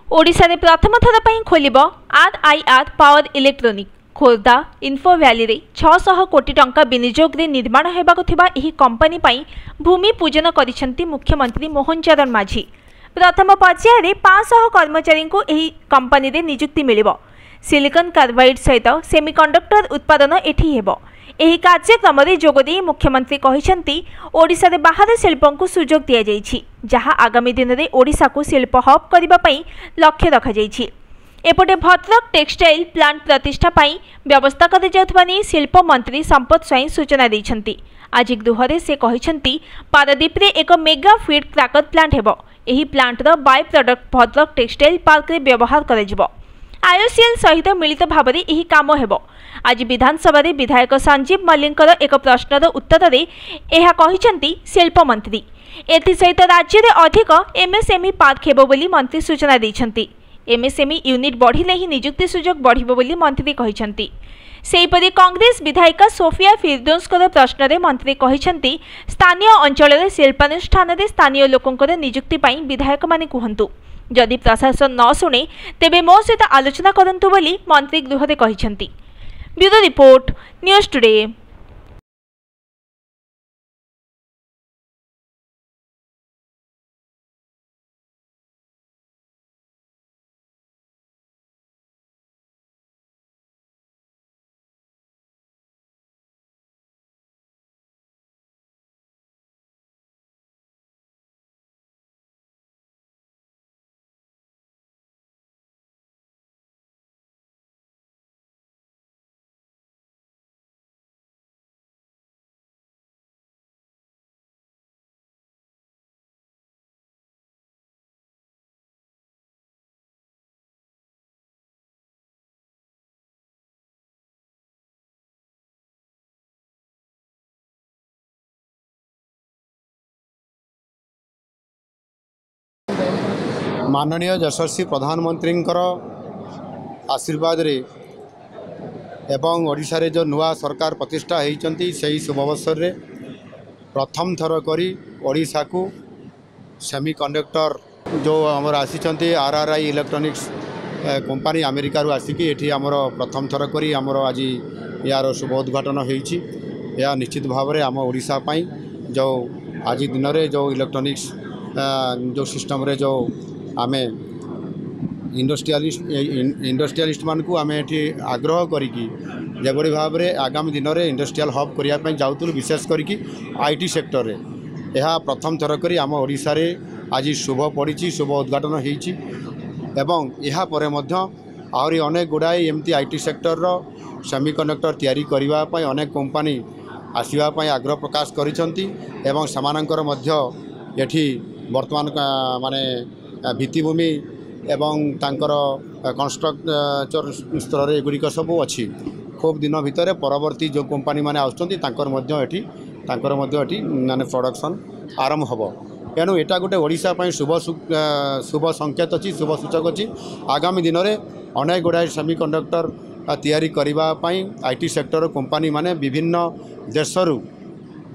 ओडिशा रे प्रथम थर पर खोलिब RIR power electronic. Khordha info भैली रे 600 कोटी टंका विनियोग रे निर्माण हेबाकु थिबा एही कंपनी पई भूमि पूजन करिसेंती मुख्यमंत्री मोहन चरण माझी। प्रथम पर्याय रे 500 कर्मचारी को एही कंपनी रे नियुक्ति मिलिबो। सिलिकॉन कार्बाइड सहित सेमीकंडक्टर उत्पादन एठी हेबो। एही कार्यक्रम रे जोगदी मुख्यमंत्री कहिसेंती ओडिशा रे बाहर शिल्पों को सुजोग दिया जाइछि, जहां आगामी दिन रे ओडिशा को शिल्प हब करबा पई लक्ष्य रखा जाइछि। एपटे भद्रक टेक्सटाइल प्लांट प्रतिष्ठा पई व्यवस्था करि जाउथबा नै शिल्प मंत्री संपत स्वाई सूचना दैछंती। आज गृहरे से कहिसेंती पारादीप रे एक मेगा फीड क्रैकर प्लांट हेबो। एही प्लांट रो byproduct Bhadrak textile park रे व्यवहार करा जिवो। आईओसीएल सहित मिलित भाव में यह काम हेबो। आज विधानसभा रे विधायक संजीव मल्लिकर एक प्रश्नर उत्तर में यह कहिसेंती शिल्प मंत्री। एथि सहित राज्य में अधिक एमएसएमई पार्क हेबो बोली मंत्री सूचना दैछंती। एमएसएमई यूनिट बढ़िले ही नियुक्ति सुजोग बढ़िबो बोली मंत्री कहिसेंती। सेहीपरि कांग्रेस विधायिका सोफिया फिरदौसकर प्रश्न में मंत्री कहिसेंती स्थानीय अंचल में शिल्पानुष्ठान में स्थानीय लोकंकर नियुक्ति पई विधायक माने कहंतु। जदि प्रशासन न शुणे तेबे मो सहित आलोचना करंतु बोली मंत्री गृहरे कहिसेंती। Bureau report news today. माननीय यशस्वी प्रधानमंत्री आशीर्वाद रे एवं ओडिशा रे जो नुआ सरकार प्रतिष्ठा होती से शुभ अवसर रे प्रथम थर करी ओडिशा को सेमीकंडक्टर जो आमर आसी RRI इलेक्ट्रॉनिक्स कंपनी अमेरिका रू आसिकी एठी आमर प्रथम थर करी आमर आज यार शुभ उद्घाटन होईची। या निश्चित भाव में आम ओडिशा पई जो आज दिन रे जो इलेक्ट्रॉनिक्स जो सिस्टम रे जो आमे इंडस्ट्रियलिस्ट मान को आमे एठी आग्रह करिकी जेबड़ी भाव में आगामी दिन में इंडस्ट्रियल हब करने जाऊँ विशेष करिकी आईटी सेक्टर रे यह प्रथम थर करी आम ओडिशा रे आज शुभ पड़ी शुभ उद्घाटन होईची। एवं यह परे मध्य आहरी अनेक गुड़ाए एमती आईटी सेक्टर रो सेमीकंडक्टर तैयारी करबा पई अनेक कंपनी आसीबा पई आग्रह प्रकाश करिसंती एवं समानंकर मध्य एठी वर्तमान माने भित्तिभूमि एवं तांकर कंस्ट्रक्चर स्तर एगुड़िक सब अच्छी खूब दिन भितर परवर्ती जो कंपनी माने आउछंती तांकर मध्य एठी माने प्रोडक्शन आरंभ हबो। तेणु एटा गोटे ओडिशा पई शुभ संकेत अच्छी शुभ सूचक अच्छी। आगामी दिन में अनेक गुड़ाए सेमीकंडक्टर तैयारी करबा पई आईटी सेक्टर कंपनी माने विभिन्न देशरू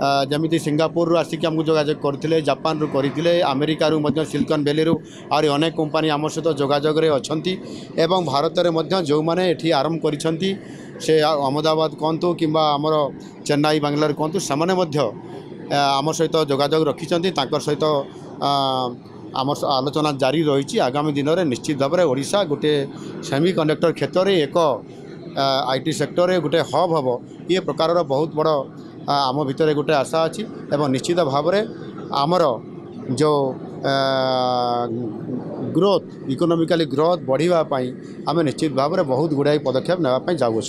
जमीती सिंगापुर रू आसिक आमको जोगाजोग करते जापान रू करते अमेरिका रू मध्य सिलिकॉन वैली रू और अनेक कंपनी आम सहित जोगाजोग अच्छी एवं भारत में जो मैंने एठी आरंभ करिसेंती से अहमदाबाद कहतु कि आमर चेन्नई बांग्लोर कहतु से आम सहित जोगाजोग रखिंट सहित आम आलोचना जारी रही। आगामी दिन में निश्चित भाव में ओडिशा गोटे सेमीकंडक्टर क्षेत्र में एक आईटी सेक्टर में गोटे हब हम ये प्रकार बहुत बड़ आम भितर गोटे आशा अच्छी एवं निश्चित भाव में आमर जो ग्रोथ इकोनॉमिकली ग्रोथ बढ़ावाई आम निश्चित भाव में बहुत गुड़ाई पदक्षेप नापी जाऊँ।